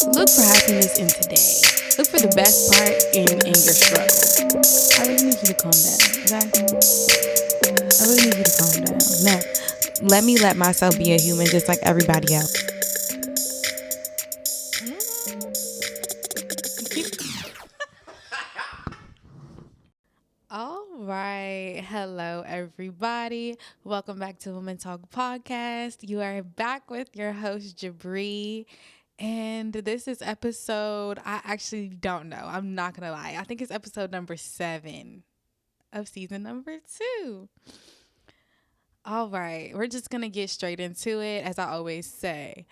Look for happiness in today. Look for the best part in your struggle. I really need you to calm down, okay? I really need you to calm down. No, let myself be a human just like everybody else. All right. Hello, everybody. Welcome back to Women Talk Podcast. You are back with your host, Jabri. And this is episode, I actually don't know. I'm not going to lie. I think it's episode number 7 of season number 2. All right. We're just going to get straight into it. As I always say,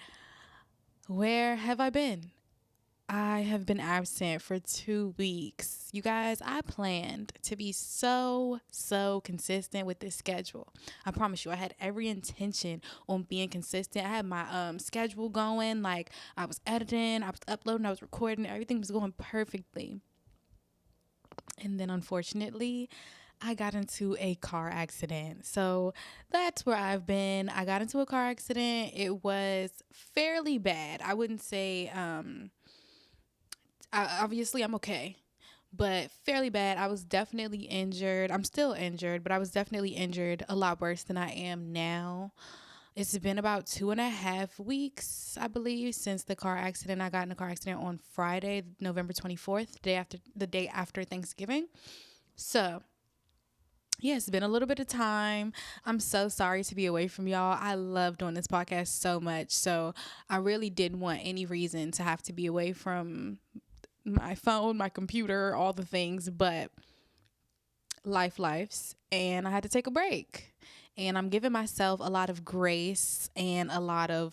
where have I been? I have been absent for 2 weeks. You guys, I planned to be so consistent with this schedule. I promise you, I had every intention on being consistent. I had my schedule going, like I was editing, I was uploading, I was recording, everything was going perfectly. And then unfortunately, I got into a car accident. So that's where I've been. I got into a car accident. It was fairly bad. I wouldn't say obviously I'm okay, but fairly bad. I was definitely injured. I'm still injured, but I was definitely injured a lot worse than I am now. It's been about 2.5 weeks, I believe, since the car accident. I got in a car accident on Friday, November 24th, the day after Thanksgiving. So yeah, it's been a little bit of time. I'm so sorry to be away from y'all. I love doing this podcast so much. So I really didn't want any reason to have to be away from my phone, my computer, all the things, but lives, and I had to take a break. And I'm giving myself a lot of grace and a lot of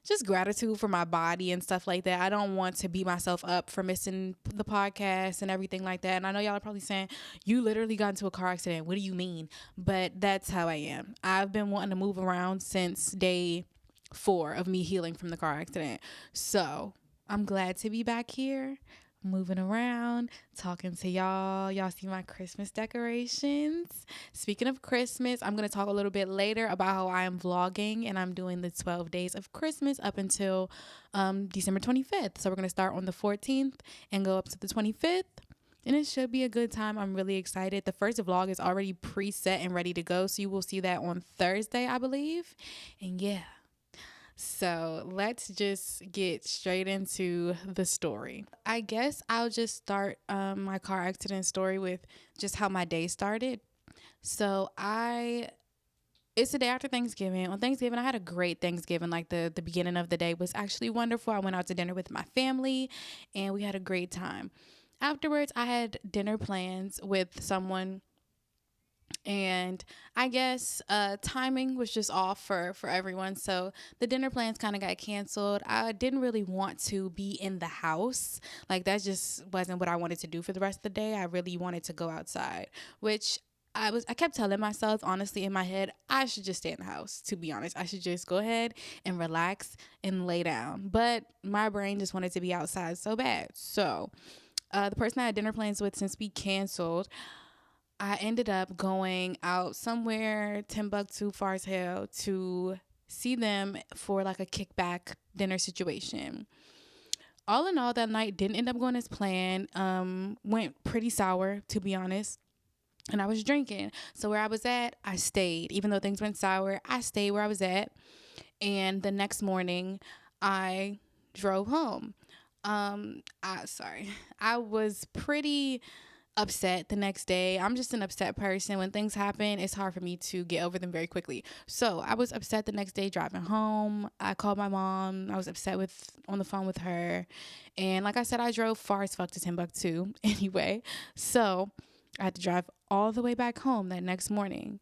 just gratitude for my body and stuff like that. I don't want to beat myself up for missing the podcast and everything like that. And I know y'all are probably saying, you literally got into a car accident. What do you mean? But that's how I am. I've been wanting to move around since day 4 of me healing from the car accident. So I'm glad to be back here, moving around, talking to y'all. Y'all see my Christmas decorations. Speaking of Christmas, I'm going to talk a little bit later about how I am vlogging and I'm doing the 12 days of Christmas up until December 25th. So we're going to start on the 14th and go up to the 25th. And it should be a good time. I'm really excited. The first vlog is already preset and ready to go. So you will see that on Thursday, I believe. And yeah. So let's just get straight into the story. I guess I'll just start my car accident story with just how my day started. So it's the day after Thanksgiving. On Thanksgiving, I had a great Thanksgiving. Like the beginning of the day was actually wonderful. I went out to dinner with my family and we had a great time. Afterwards, I had dinner plans with someone, and I guess timing was just off for everyone, so the dinner plans kind of got canceled. I didn't really want to be in the house. Like, that just wasn't what I wanted to do for the rest of the day. I really wanted to go outside, which I kept telling myself, honestly, in my head, I should just stay in the house. To be honest, I should just go ahead and relax and lay down, but my brain just wanted to be outside so bad. So the person I had dinner plans with, since we canceled, I ended up going out somewhere Timbuktu, far as hell, to see them for like a kickback dinner situation. All in all, that night didn't end up going as planned. Went pretty sour, to be honest. And I was drinking. So where I was at, I stayed. Even though things went sour, I stayed where I was at. And the next morning, I drove home. I was pretty upset the next day. I'm just an upset person. When things happen, it's hard for me to get over them very quickly. So I was upset the next day driving home. I called my mom. I was upset on the phone with her. And like I said, I drove far as fuck to Timbuktu anyway. So I had to drive all the way back home that next morning.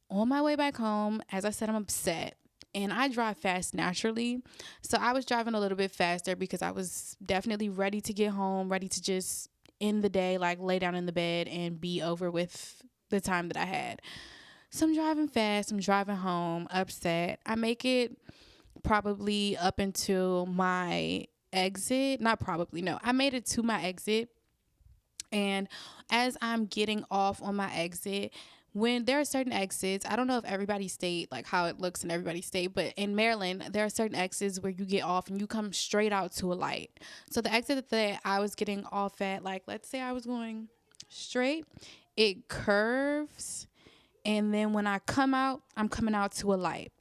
On my way back home, as I said, I'm upset. And I drive fast naturally. So I was driving a little bit faster because I was definitely ready to get home, ready to just end the day, like lay down in the bed and be over with the time that I had. So I'm driving fast. I'm driving home, upset. I make it probably up until my exit. Not probably, no. I made it to my exit. And as I'm getting off on my exit, When there are certain exits, I don't know if everybody's state, like how it looks in everybody's state, but in Maryland, there are certain exits where you get off and you come straight out to a light. So the exit that I was getting off at, like, let's say I was going straight, it curves. And then when I come out, I'm coming out to a light.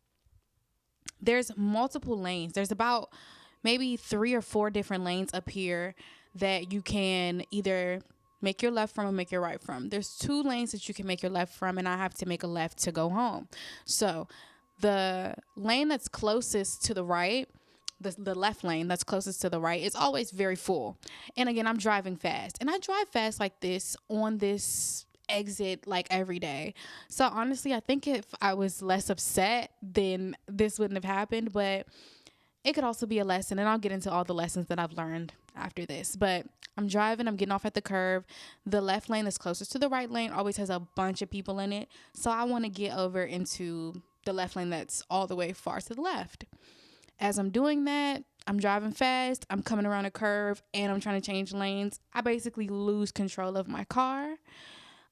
There's multiple lanes. There's about maybe 3 or 4 different lanes up here that you can either make your left from or make your right from. There's 2 lanes that you can make your left from, and I have to make a left to go home. So the lane that's closest to the right, the left lane that's closest to the right, is always very full. And again, I'm driving fast. And I drive fast like this on this exit like every day. So honestly, I think if I was less upset, then this wouldn't have happened. But it could also be a lesson, and I'll get into all the lessons that I've learned after this. But I'm driving, I'm getting off at the curve. The left lane that's closest to the right lane always has a bunch of people in it. So I want to get over into the left lane that's all the way far to the left. As I'm doing that, I'm driving fast, I'm coming around a curve, and I'm trying to change lanes. I basically lose control of my car.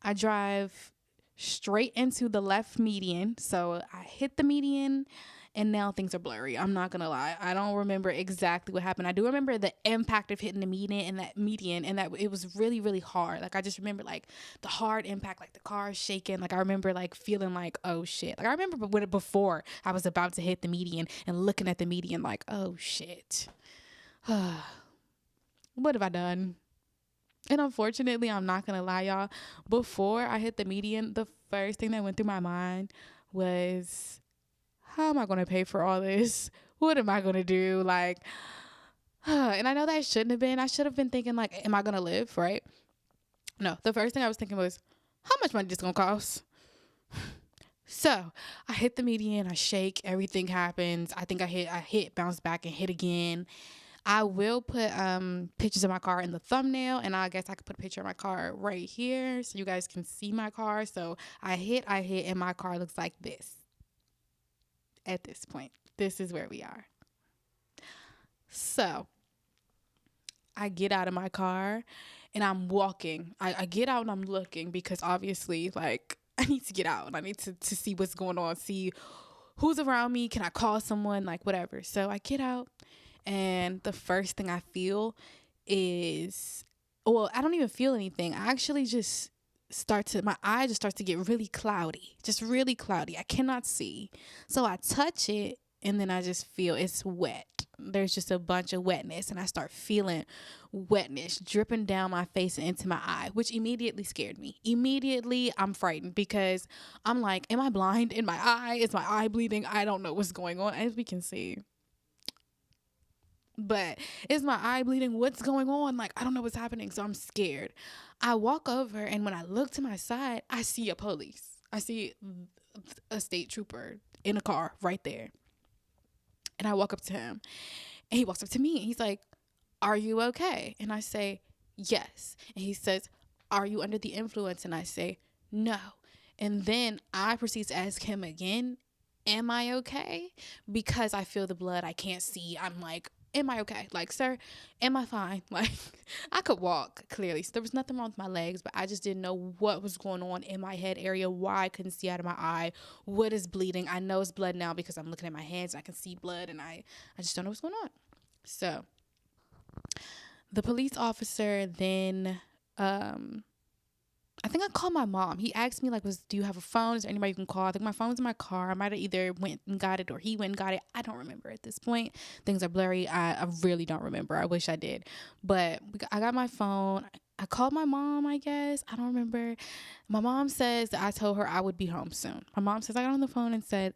I drive straight into the left median. So I hit the median, and now things are blurry. I'm not going to lie. I don't remember exactly what happened. I do remember the impact of hitting the median and that it was really, really hard. Like, I just remember like the hard impact, like the car shaking. Like, I remember like feeling like, oh shit. Like, I remember when before I was about to hit the median and looking at the median like, oh shit. What have I done? And unfortunately, I'm not going to lie, y'all. Before I hit the median, the first thing that went through my mind was, how am I going to pay for all this? What am I going to do? Like, and I know that shouldn't have been. I should have been thinking, like, am I going to live, right? No, the first thing I was thinking was, how much money this going to cost? So I hit the median, I shake, everything happens. I think I hit, bounce back and hit again. I will put pictures of my car in the thumbnail, and I guess I could put a picture of my car right here so you guys can see my car. So I hit, and my car looks like this at this point. This is where we are. So I get out of my car and I'm walking. I get out and I'm looking because obviously, like, I need to get out. I need to see what's going on, see who's around me. Can I call someone? Like, whatever. So I get out. And the first thing I feel is, well, I don't even feel anything. I actually just my eye just starts to get really cloudy, just really cloudy. I cannot see. So I touch it and then I just feel it's wet. There's just a bunch of wetness and I start feeling wetness dripping down my face and into my eye, which immediately scared me. Immediately I'm frightened because I'm like, am I blind in my eye? Is my eye bleeding? I don't know what's going on. As we can see, but is my eye bleeding? What's going on? Like, I don't know what's happening. So I'm scared. I walk over, and when I look to my side, I see a police. I see a state trooper in a car right there. And I walk up to him, and he walks up to me, and he's like, are you okay? And I say, yes. And he says, are you under the influence? And I say, no. And then I proceed to ask him again, am I okay? Because I feel the blood. I can't see. I'm like, am I okay? Like, sir, am I fine? Like, I could walk clearly. So there was nothing wrong with my legs, but I just didn't know what was going on in my head area, why I couldn't see out of my eye, what is bleeding. I know it's blood now because I'm looking at my hands and I can see blood, and I just don't know what's going on. So the police officer then, I think I called my mom. He asked me, like, do you have a phone? Is there anybody you can call? I think my phone's in my car. I might have either went and got it or he went and got it. I don't remember at this point. Things are blurry. I really don't remember. I wish I did. But I got my phone. I called my mom, I guess. I don't remember. My mom says that I told her I would be home soon. My mom says I got on the phone and said,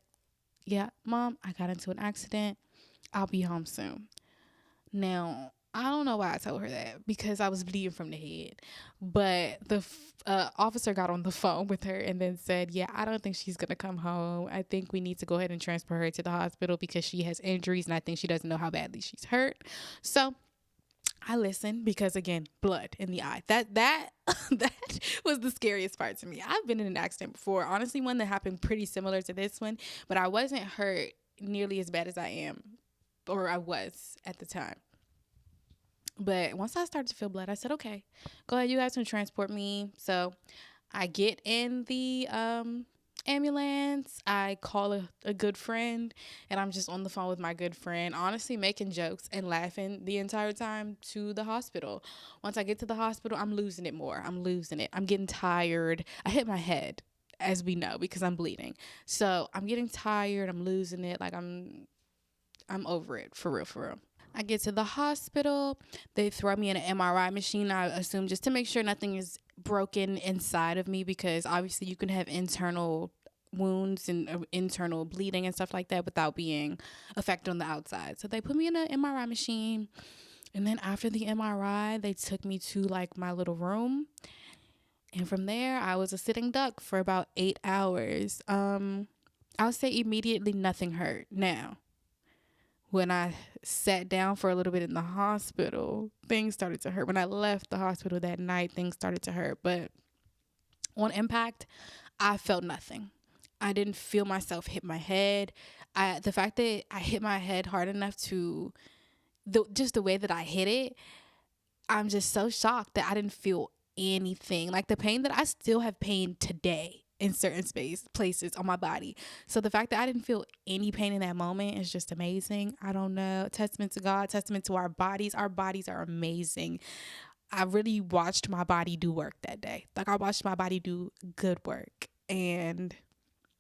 yeah, Mom, I got into an accident. I'll be home soon. Now, I don't know why I told her that because I was bleeding from the head. But the officer got on the phone with her and then said, yeah, I don't think she's going to come home. I think we need to go ahead and transfer her to the hospital because she has injuries and I think she doesn't know how badly she's hurt. So I listened because, again, blood in the eye. That that was the scariest part to me. I've been in an accident before. Honestly, one that happened pretty similar to this one, but I wasn't hurt nearly as bad as I am, or I was at the time. But once I started to feel blood, I said, okay, go ahead. You guys can transport me. So I get in the ambulance. I call a good friend, and I'm just on the phone with my good friend, honestly making jokes and laughing the entire time to the hospital. Once I get to the hospital, I'm losing it more. I'm losing it. I'm getting tired. I hit my head, as we know, because I'm bleeding. So I'm getting tired. I'm losing it. Like I'm over it, for real, for real. I get to the hospital. They throw me in an MRI machine, I assume, just to make sure nothing is broken inside of me, because obviously you can have internal wounds and internal bleeding and stuff like that without being affected on the outside. So they put me in an MRI machine. And then after the MRI, they took me to like my little room. And from there, I was a sitting duck for about 8 hours. I'll say immediately nothing hurt. Now, when I sat down for a little bit in the hospital, things started to hurt. When I left the hospital that night, things started to hurt. But on impact, I felt nothing. I didn't feel myself hit my head. The fact that I hit my head hard enough to, just the way that I hit it, I'm just so shocked that I didn't feel anything. Like the pain that I still have pain today in certain places on my body. So the fact that I didn't feel any pain in that moment is just amazing. I don't know. Testament to God, testament to our bodies. Our bodies are amazing. I really watched my body do work that day. Like I watched my body do good work. And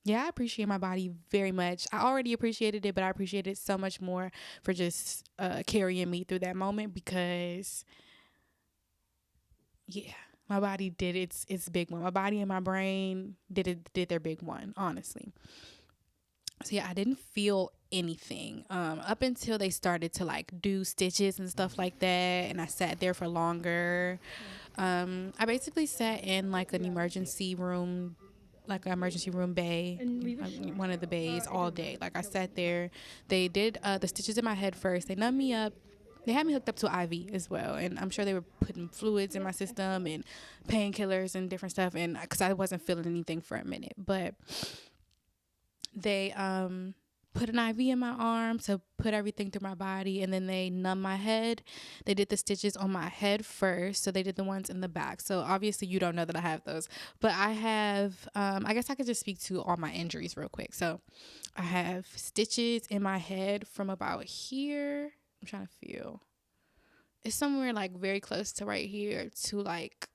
yeah, I appreciate my body very much. I already appreciated it, but I appreciate it so much more for just carrying me through that moment, because yeah, my body did its big one. My body and my brain did their big one, honestly. So yeah, I didn't feel anything up until they started to like do stitches and stuff like that, and I sat there for longer. I basically sat in like an emergency room, like an emergency room bay, one of the bays, all day. Like I sat there. They did the stitches in my head first. They numbed me up. They had me hooked up to an IV as well, and I'm sure they were putting fluids in my system and painkillers and different stuff, and because I wasn't feeling anything for a minute. But they put an IV in my arm to put everything through my body, and then they numbed my head. They did the stitches on my head first, so they did the ones in the back. So obviously you don't know that I have those, but I have, I guess I could just speak to all my injuries real quick. So I have stitches in my head from about here. I'm trying to feel. It's somewhere like very close to right here to like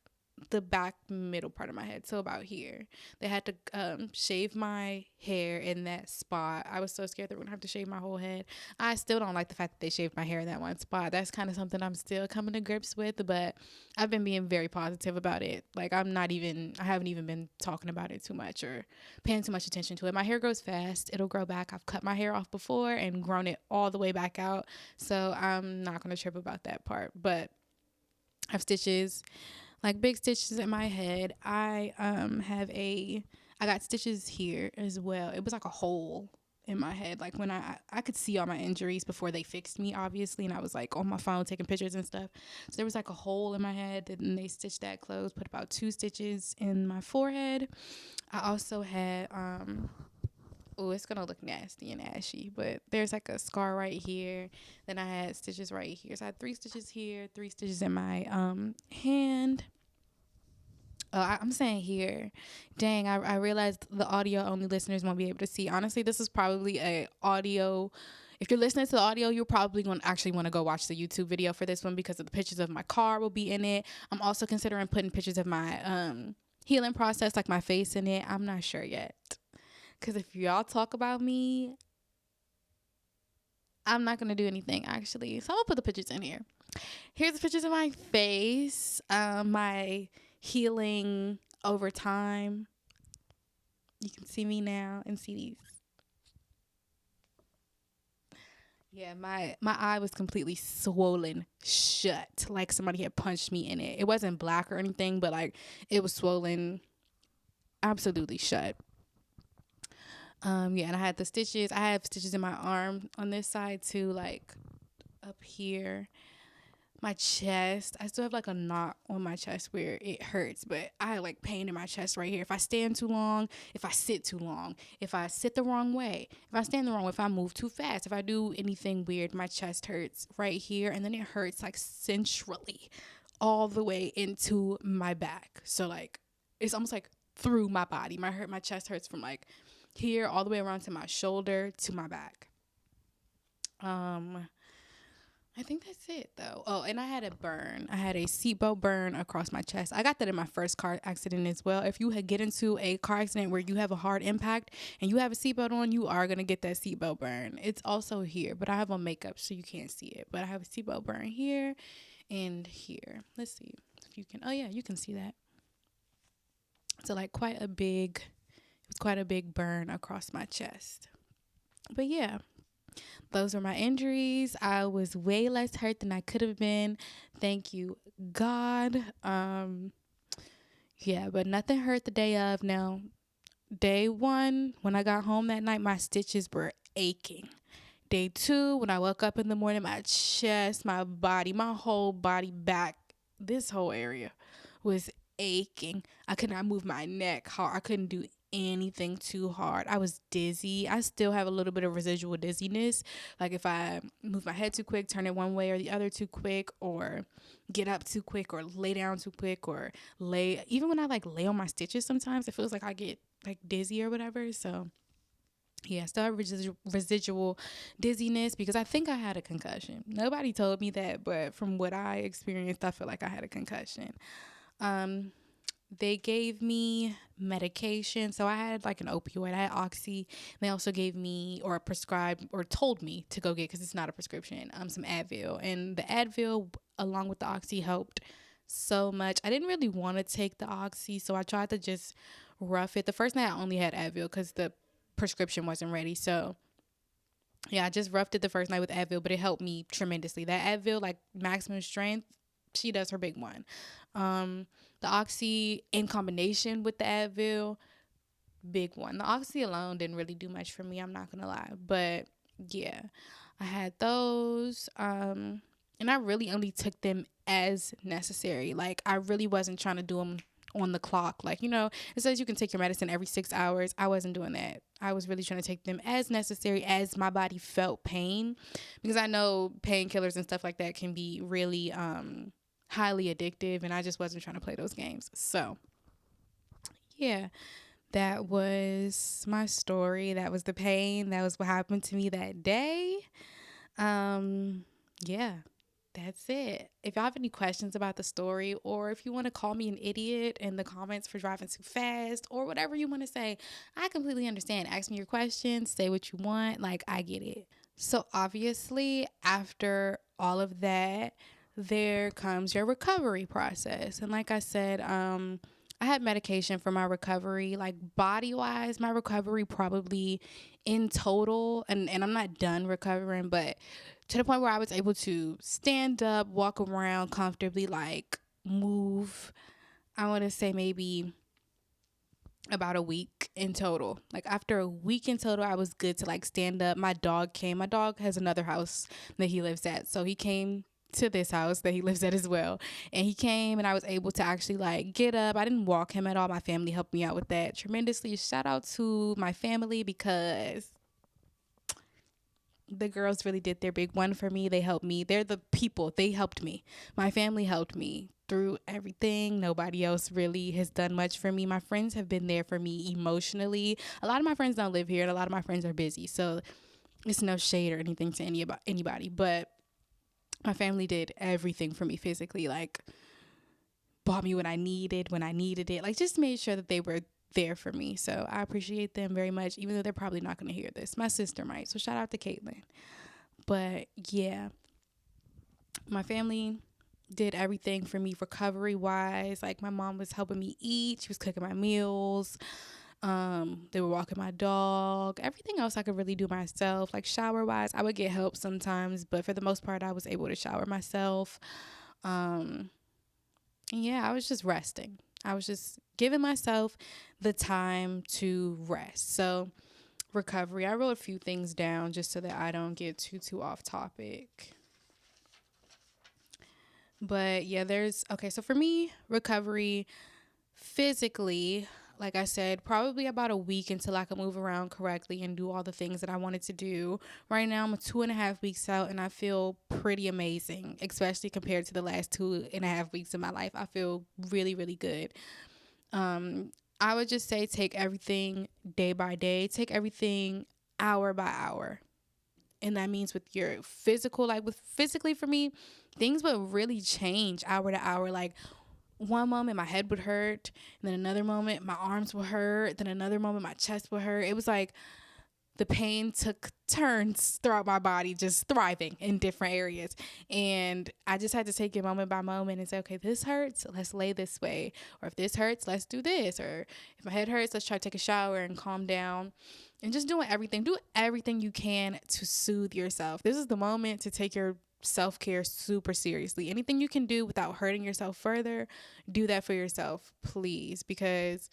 the back middle part of my head, so about here. They had to shave my hair in that spot. I was so scared they were gonna have to shave my whole head. I still don't like the fact that they shaved my hair in that one spot. That's kind of something I'm still coming to grips with, but I've been being very positive about it. Like I haven't even been talking about it too much or paying too much attention to it. My hair grows fast. It'll grow back. I've cut my hair off before and grown it all the way back out, so I'm not gonna trip about that part. But I have stitches, like big stitches in my head. I got stitches here as well. It was like a hole in my head. Like when I could see all my injuries before they fixed me, obviously, and I was like on my phone taking pictures and stuff. So there was like a hole in my head, and they stitched that closed, put about 2 stitches in my forehead. I also had oh, it's gonna look nasty and ashy, but there's like a scar right here. Then I had stitches right here. So I had 3 stitches here, 3 stitches in my hand. I'm saying here. Dang, I realized the audio only listeners won't be able to see. Honestly, this is probably a audio. If you're listening to the audio, you're probably going to actually want to go watch the YouTube video for this one, because of the pictures of my car will be in it. I'm also considering putting pictures of my healing process, like my face in it. I'm not sure yet. Because if y'all talk about me, I'm not going to do anything, actually. So I'm going to put the pictures in here. Here's the pictures of my face, my healing over time. You can see me now and see these. Yeah, my eye was completely swollen shut, like somebody had punched me in it. It wasn't black or anything, but like it was swollen absolutely shut. Yeah, and I had the stitches. I have stitches in my arm on this side too, like up here. My chest, I still have like a knot on my chest where it hurts, but I have like pain in my chest right here. If I stand too long, if I sit too long, if I sit the wrong way, if I stand the wrong way, if I move too fast, if I do anything weird, my chest hurts right here, and then it hurts like centrally all the way into my back. So like it's almost like through my body. My chest hurts from like here all the way around to my shoulder to my back. I think that's it though. Oh, and I had a burn. I had a seatbelt burn across my chest. I got that in my first car accident as well. If you get into a car accident where you have a hard impact and you have a seatbelt on, you are gonna get that seatbelt burn. It's also here, but I have on makeup so you can't see it. But I have a seatbelt burn here and here. Let's see if you can. Oh yeah, you can see that. So like it was quite a big burn across my chest. But yeah, those were my injuries. I was way less hurt than I could have been. Thank you, God. Yeah, but nothing hurt the day of. Now, day one, when I got home that night, my stitches were aching. Day two, when I woke up in the morning, my chest, my body, my whole body, back, this whole area was aching. I could not move my neck hard. I couldn't do anything too hard. I was dizzy. I still have a little bit of residual dizziness. Like if I move my head too quick, turn it one way or the other too quick, or get up too quick, or lay down too quick, or lay. Even when I like lay on my stitches, sometimes it feels like I get like dizzy or whatever. So yeah, I still have residual dizziness because I think I had a concussion. Nobody told me that, but from what I experienced, I feel like I had a concussion. Um, they gave me medication. So I had like an opioid. I had Oxy. They also gave me or prescribed or told me to go get, because it's not a prescription, some Advil. And the Advil along with the Oxy helped so much. I didn't really want to take the Oxy, so I tried to just rough it. The first night I only had Advil because the prescription wasn't ready. So yeah, I just roughed it the first night with Advil, but it helped me tremendously. That Advil, like maximum strength, she does her big one. The Oxy in combination with the Advil, big one. The Oxy alone didn't really do much for me, I'm not gonna lie. But yeah, I had those. And I really only took them as necessary. Like I really wasn't trying to do them on the clock. Like, it says you can take your medicine every 6 hours. I wasn't doing that. I was really trying to take them as necessary as my body felt pain, because I know painkillers and stuff like that can be really highly addictive, and I just wasn't trying to play those games. So yeah, that was my story. That was the pain. That was what happened to me that day. Yeah, that's it. If y'all have any questions about the story, or if you want to call me an idiot in the comments for driving too fast, or whatever you want to say, I completely understand. Ask me your questions, say what you want. Like, I get it. So obviously, after all of that, there comes your recovery process. And like I said, I had medication for my recovery. Like body wise, my recovery probably in total, and I'm not done recovering, but to the point where I was able to stand up, walk around comfortably, like move. I want to say maybe about a week in total. Like after a week in total, I was good to like stand up. My dog came. My dog has another house that he lives at. So he came to this house that he lives at as well. And he came and I was able to actually like get up. I didn't walk him at all. My family helped me out with that tremendously. Shout out to my family, because the girls really did their big one for me. They helped me. They're the people. They helped me. My family helped me through everything. Nobody else really has done much for me. My friends have been there for me emotionally. A lot of my friends don't live here, and a lot of my friends are busy. So it's no shade or anything to anybody. But my family did everything for me physically. Like bought me when I needed it. Like just made sure that they were there for me. So I appreciate them very much, even though they're probably not going to hear this. My sister might. So shout out to Caitlin. But yeah, my family did everything for me recovery wise. Like my mom was helping me eat. She was cooking my meals. They were walking my dog. Everything else I could really do myself. Like shower wise, I would get help sometimes, but for the most part, I was able to shower myself. And yeah, I was just resting. I was just giving myself the time to rest. So recovery, I wrote a few things down just so that I don't get too off topic. But yeah, so for me, recovery physically, like I said, probably about a week until I can move around correctly and do all the things that I wanted to do. Right now, I'm 2.5 weeks out and I feel pretty amazing, especially compared to the last 2.5 weeks of my life. I feel really, really good. Um, I would just say take everything day by day, take everything hour by hour. And that means with your physical, like with physically for me, things would really change hour to hour. Like one moment my head would hurt, and then another moment my arms would hurt, then another moment my chest would hurt. It was like the pain took turns throughout my body, just thriving in different areas. And I just had to take it moment by moment and say, okay, this hurts, let's lay this way. Or if this hurts, let's do this. Or if my head hurts, let's try to take a shower and calm down. And just do everything you can to soothe yourself. This is the moment to take your self-care super seriously. Anything you can do without hurting yourself further, do that for yourself, please. Because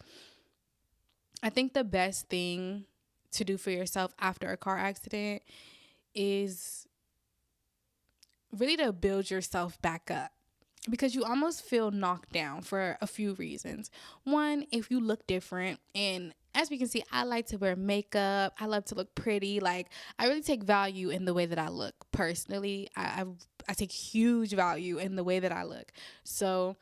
I think the best thing to do for yourself after a car accident is really to build yourself back up, because you almost feel knocked down for a few reasons. One, if you look different, and as we can see, I like to wear makeup. I love to look pretty. Like, I really take value in the way that I look. Personally, I take huge value in the way that I look. So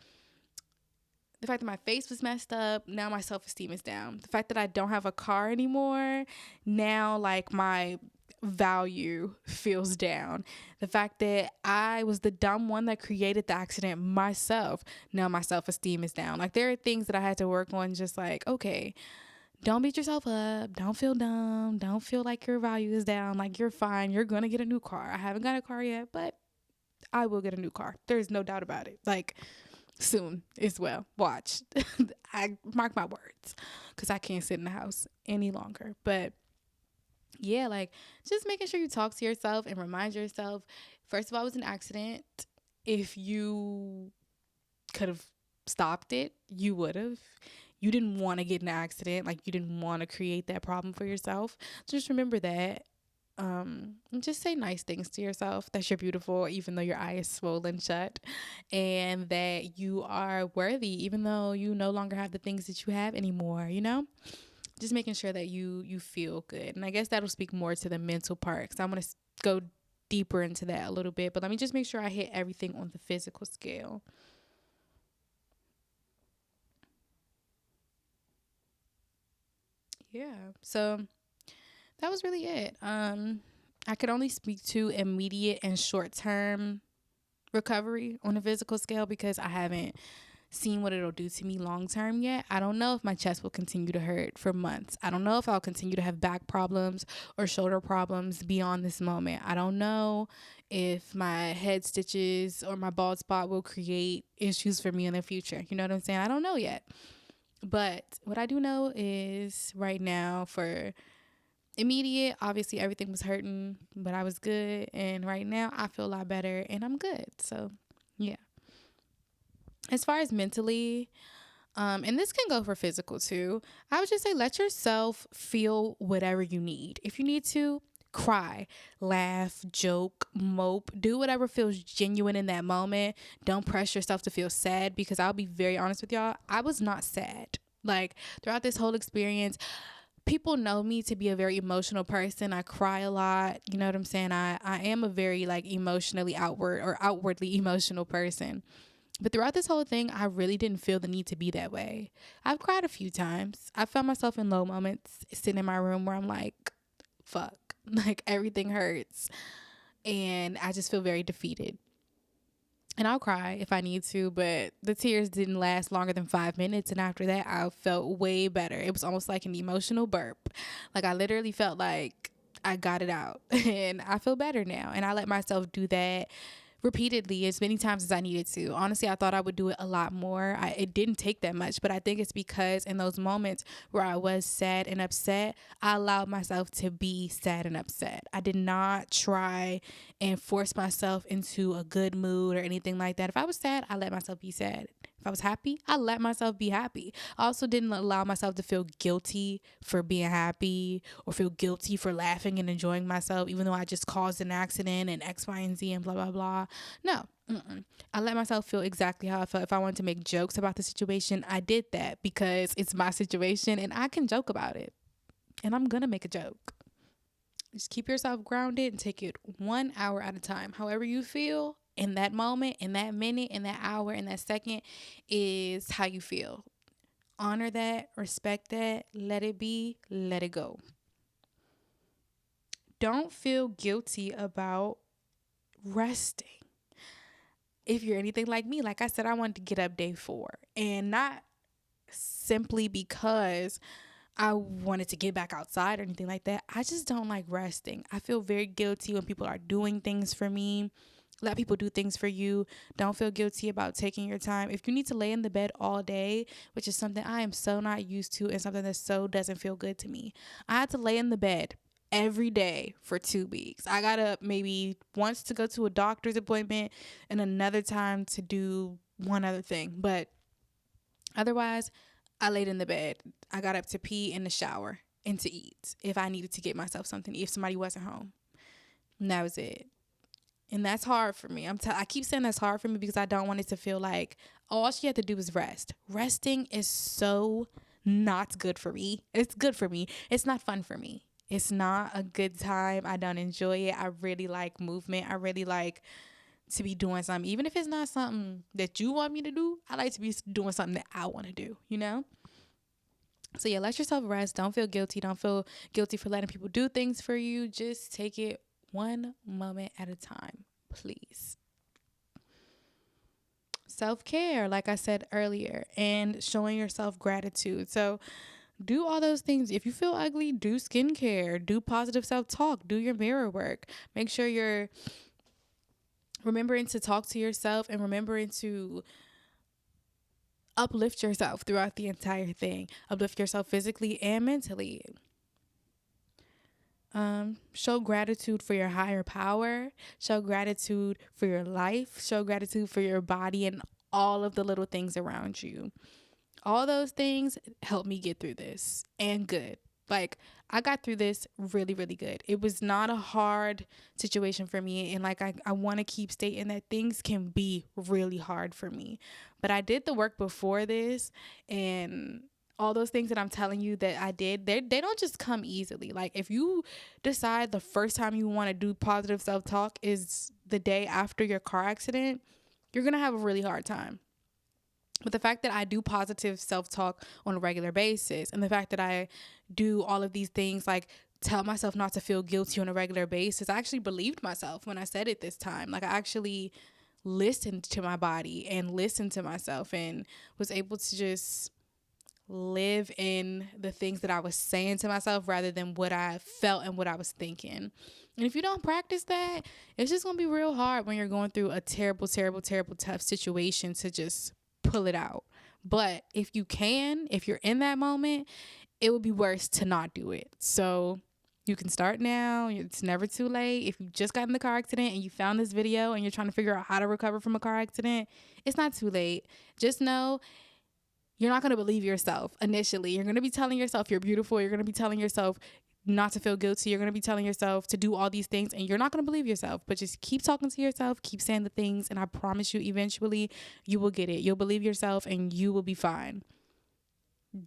the fact that my face was messed up, now my self-esteem is down. The fact that I don't have a car anymore, now like my value feels down. The fact that I was the dumb one that created the accident myself, now my self-esteem is down. Like, there are things that I had to work on, just like, okay, don't beat yourself up. Don't feel dumb. Don't feel like your value is down. Like, you're fine. You're going to get a new car. I haven't got a car yet, but I will get a new car. There's no doubt about it. Like, soon as well. Watch. I mark my words, because I can't sit in the house any longer. But yeah, like, just making sure you talk to yourself and remind yourself, first of all, it was an accident. If you could have stopped it, you would have. You didn't want to get in an accident. Like, you didn't want to create that problem for yourself. Just remember that. Just say nice things to yourself, that you're beautiful even though your eye is swollen shut, and that you are worthy even though you no longer have the things that you have anymore, just making sure that you feel good. And I guess that'll speak more to the mental part, because I'm going to go deeper into that a little bit, but let me just make sure I hit everything on the physical scale. Yeah, so that was really it. I could only speak to immediate and short term recovery on a physical scale, because I haven't seen what it'll do to me long term yet. I don't know if my chest will continue to hurt for months. I don't know if I'll continue to have back problems or shoulder problems beyond this moment. I don't know if my head stitches or my bald spot will create issues for me in the future. You know what I'm saying? I don't know yet. But what I do know is right now, for immediate, obviously everything was hurting, but I was good. And right now I feel a lot better and I'm good. So yeah. As far as mentally, and this can go for physical too, I would just say let yourself feel whatever you need. If you need to, cry, laugh, joke, mope, do whatever feels genuine in that moment. Don't press yourself to feel sad, because I'll be very honest with y'all, I was not sad. Like, throughout this whole experience, people know me to be a very emotional person. I cry a lot. You know what I'm saying? I am a very like emotionally outwardly emotional person. But throughout this whole thing, I really didn't feel the need to be that way. I've cried a few times. I found myself in low moments sitting in my room where I'm like, fuck, like everything hurts. And I just feel very defeated. And I'll cry if I need to, but the tears didn't last longer than 5 minutes. And after that, I felt way better. It was almost like an emotional burp. Like, I literally felt like I got it out and I feel better now. And I let myself do that repeatedly as many times as I needed to. Honestly, I thought I would do it a lot more. It didn't take that much, but I think it's because in those moments where I was sad and upset, I allowed myself to be sad and upset. I did not try and force myself into a good mood or anything like that. If I was sad, I let myself be sad. If I was happy, I let myself be happy. I also didn't allow myself to feel guilty for being happy or feel guilty for laughing and enjoying myself, even though I just caused an accident and X, Y, and Z and blah, blah, blah. No, I let myself feel exactly how I felt. If I wanted to make jokes about the situation, I did that because it's my situation and I can joke about it. And I'm going to make a joke. Just keep yourself grounded and take it 1 hour at a time. However you feel in that moment, in that minute, in that hour, in that second is how you feel. honor that, respect that, let it be, let it go. Don't feel guilty about resting. If you're anything like me, like I said, I wanted to get up day 4, and not simply because I wanted to get back outside or anything like that. I just don't like resting. I feel very guilty when people are doing things for me. Let people do things for you. Don't feel guilty about taking your time. If you need to lay in the bed all day, which is something I am so not used to and something that so doesn't feel good to me. I had to lay in the bed every day for 2 weeks. I got up maybe once to go to a doctor's appointment and another time to do one other thing. But otherwise, I laid in the bed. I got up to pee in the shower and to eat if I needed to get myself something, if somebody wasn't home. And that was it. And that's hard for me. I keep saying that's hard for me because I don't want it to feel like, oh, all she had to do was rest. Resting is so not good for me. It's good for me. It's not fun for me. It's not a good time. I don't enjoy it. I really like movement. I really like to be doing something. Even if it's not something that you want me to do, I like to be doing something that I want to do, you know? So yeah, let yourself rest. Don't feel guilty. Don't feel guilty for letting people do things for you. Just take it one moment at a time, please. Self-care, like I said earlier, and showing yourself gratitude. So do all those things. If you feel ugly, do skincare, do positive self-talk, do your mirror work. Make sure you're remembering to talk to yourself and remembering to uplift yourself throughout the entire thing. Uplift yourself physically and mentally. Show gratitude for your higher power. Show gratitude for your life. Show gratitude for your body and all of the little things around you. All those things helped me get through this, and good. Like, I got through this really, really good. It was not a hard situation for me. And like, I want to keep stating that things can be really hard for me. But I did the work before this, and all those things that I'm telling you that I did, they don't just come easily. Like, if you decide the first time you want to do positive self-talk is the day after your car accident, you're going to have a really hard time. But the fact that I do positive self-talk on a regular basis, and the fact that I do all of these things, like tell myself not to feel guilty on a regular basis, I actually believed myself when I said it this time. Like, I actually listened to my body and listened to myself and was able to just live in the things that I was saying to myself rather than what I felt and what I was thinking. And if you don't practice that, it's just going to be real hard when you're going through a terrible, terrible, terrible, tough situation to just pull it out. But if you can, if you're in that moment, it would be worse to not do it. So you can start now. It's never too late. If you just got in the car accident and you found this video and you're trying to figure out how to recover from a car accident, it's not too late. Just know you're not going to believe yourself initially. You're going to be telling yourself you're beautiful. You're going to be telling yourself not to feel guilty. You're going to be telling yourself to do all these things, and you're not going to believe yourself. But just keep talking to yourself, keep saying the things, and I promise you, eventually you will get it. You'll believe yourself and you will be fine.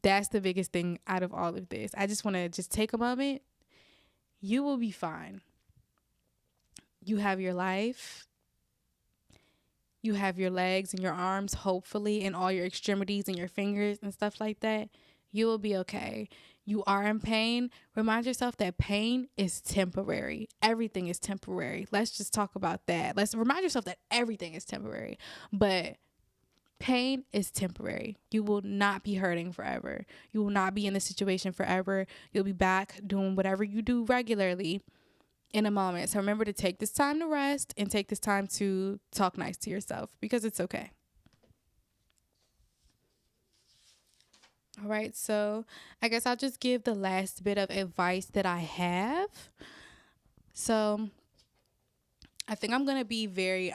That's the biggest thing out of all of this. I just want to just take a moment. You will be fine. You have your life. You have your legs and your arms, hopefully, and all your extremities and your fingers and stuff like that. You will be okay. You are in pain. Remind yourself that pain is temporary. Everything is temporary. Let's just talk about that. Let's remind yourself that everything is temporary. But pain is temporary. You will not be hurting forever. You will not be in this situation forever. You'll be back doing whatever you do regularly in a moment. So remember to take this time to rest and take this time to talk nice to yourself, because it's okay. All right, so I guess I'll just give the last bit of advice that I have. So I think I'm going to be very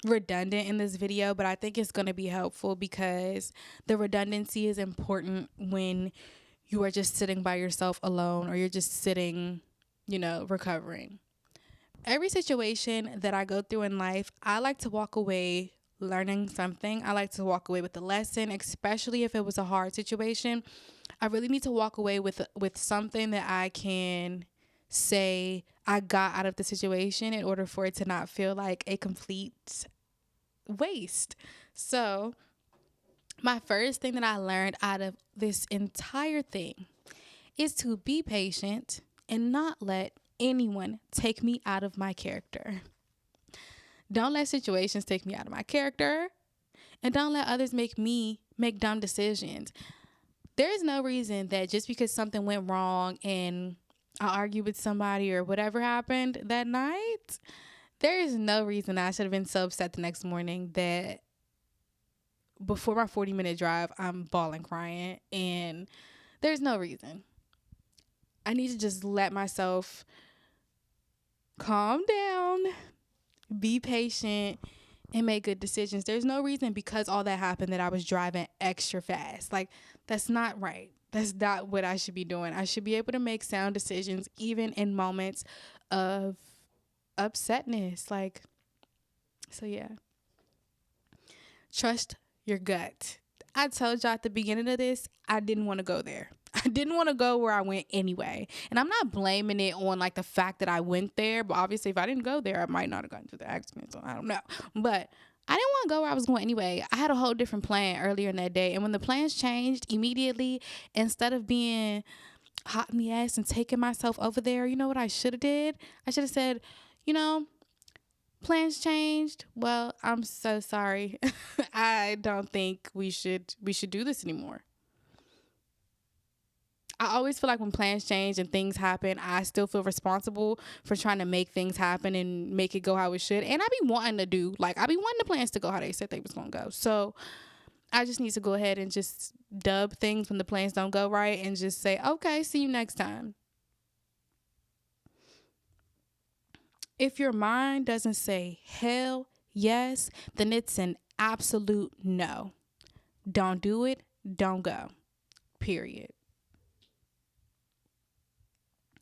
redundant in this video, but I think it's going to be helpful because the redundancy is important when you are just sitting by yourself alone, or you're just sitting, recovering. Every situation that I go through in life, I like to walk away learning something. I like to walk away with a lesson, especially if it was a hard situation. I really need to walk away with something that I can say I got out of the situation in order for it to not feel like a complete waste. So My first thing that I learned out of this entire thing is to be patient and not let anyone take me out of my character. Don't let situations take me out of my character, and don't let others make me make dumb decisions. There is no reason that just because something went wrong and I argued with somebody or whatever happened that night, there is no reason I should have been so upset the next morning that before my 40-minute drive, I'm bawling, crying, and there's no reason. I need to just let myself calm down, be patient, and make good decisions. There's no reason because all that happened that I was driving extra fast. Like, that's not right. That's not what I should be doing. I should be able to make sound decisions even in moments of upsetness. Like, so yeah. Trust your gut. I told y'all at the beginning of this, I didn't want to go there. I didn't want to go where I went anyway. And I'm not blaming it on like the fact that I went there, but obviously if I didn't go there, I might not have gotten to the accident. So I don't know. But I didn't want to go where I was going anyway. I had a whole different plan earlier in that day. And when the plans changed immediately, instead of being hot in the ass and taking myself over there, you know what I should have did? I should have said, you know, plans changed. Well, I'm so sorry. I don't think we should do this anymore. I always feel like when plans change and things happen, I still feel responsible for trying to make things happen and make it go how it should. And I be wanting to do, like, I be wanting the plans to go how they said they was going to go. So I just need to go ahead and just dub things when the plans don't go right and just say, okay, see you next time. If your mind doesn't say hell yes, then it's an absolute no. Don't do it. Don't go. Period.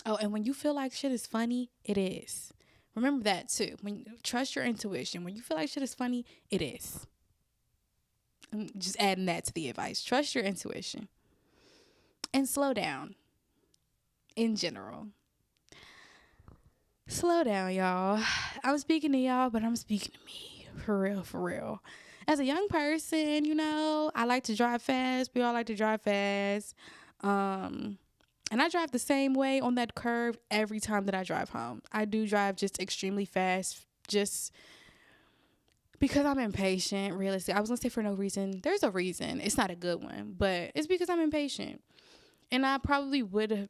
Oh, and when you feel like shit is funny, it is. Remember that too. Trust your intuition. When you feel like shit is funny, it is. I'm just adding that to the advice. Trust your intuition. And slow down. In general. Slow down, y'all. I'm speaking to y'all, but I'm speaking to me. For real, for real. As a young person, you know, I like to drive fast. We all like to drive fast. And I drive the same way on that curve every time that I drive home. I do drive just extremely fast, just because I'm impatient, realistically. I was going to say for no reason. There's a reason. It's not a good one, but it's because I'm impatient. And I probably would have.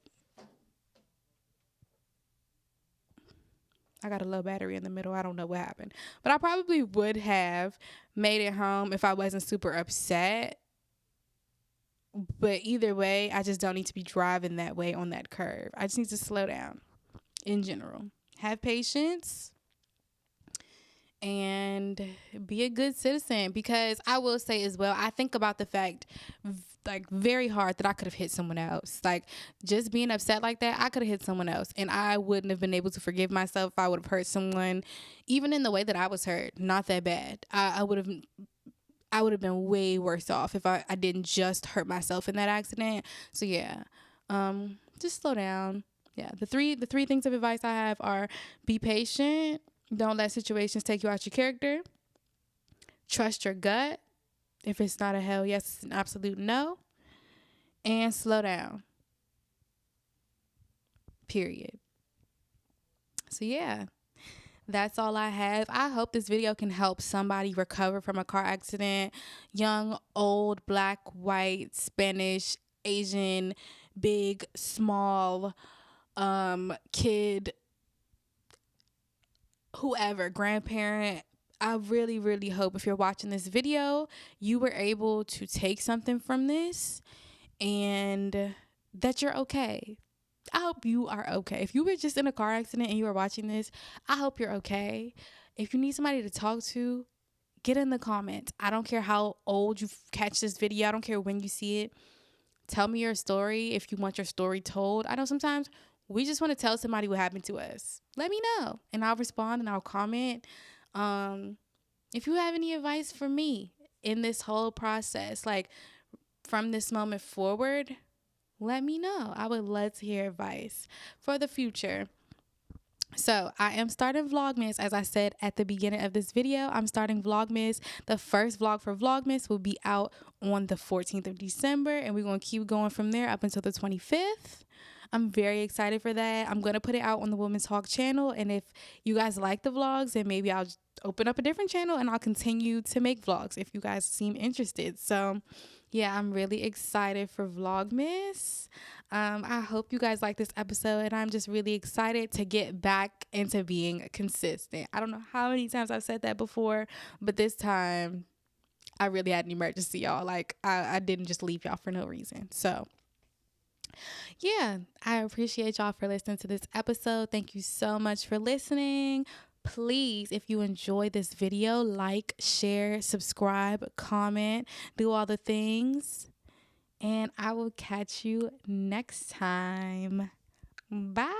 I got a low battery in the middle. I don't know what happened. But I probably would have made it home if I wasn't super upset. But either way, I just don't need to be driving that way on that curve. I just need to slow down in general. Have patience and be a good citizen, because I will say as well, I think about the fact like very hard that I could have hit someone else. Like, just being upset like that, I could have hit someone else and I wouldn't have been able to forgive myself if I would have hurt someone, even in the way that I was hurt. Not that bad. I would have been way worse off if I didn't just hurt myself in that accident. So yeah, just slow down. Yeah, the three things of advice I have are: be patient, don't let situations take you out your character, trust your gut. If it's not a hell yes, it's an absolute no, and slow down. Period. So yeah. That's all I have. I hope this video can help somebody recover from a car accident. Young, old, black, white, Spanish, Asian, big, small, kid, whoever, grandparent. I really, really hope if you're watching this video, you were able to take something from this and that you're okay. I hope you are okay. If you were just in a car accident and you are watching this, I hope you're okay. If you need somebody to talk to, get in the comments. I don't care how old you catch this video. I don't care when you see it. Tell me your story if you want your story told. I know sometimes we just want to tell somebody what happened to us. Let me know and I'll respond and I'll comment. If you have any advice for me in this whole process, like from this moment forward, let me know. I would love to hear advice for the future. So I am starting Vlogmas. As I said at the beginning of this video, I'm starting Vlogmas. The first vlog for Vlogmas will be out on the 14th of December, and we're going to keep going from there up until the 25th. I'm very excited for that. I'm going to put it out on the Women's Talk channel, and if you guys like the vlogs, then maybe I'll open up a different channel and I'll continue to make vlogs if you guys seem interested. So yeah, I'm really excited for Vlogmas. I hope you guys like this episode, and I'm just really excited to get back into being consistent. I don't know how many times I've said that before, but this time I really had an emergency, y'all. Like, I didn't just leave y'all for no reason. So yeah, I appreciate y'all for listening to this episode. Thank you so much for listening. Please, if you enjoyed this video, like, share, subscribe, comment, do all the things. And I will catch you next time. Bye.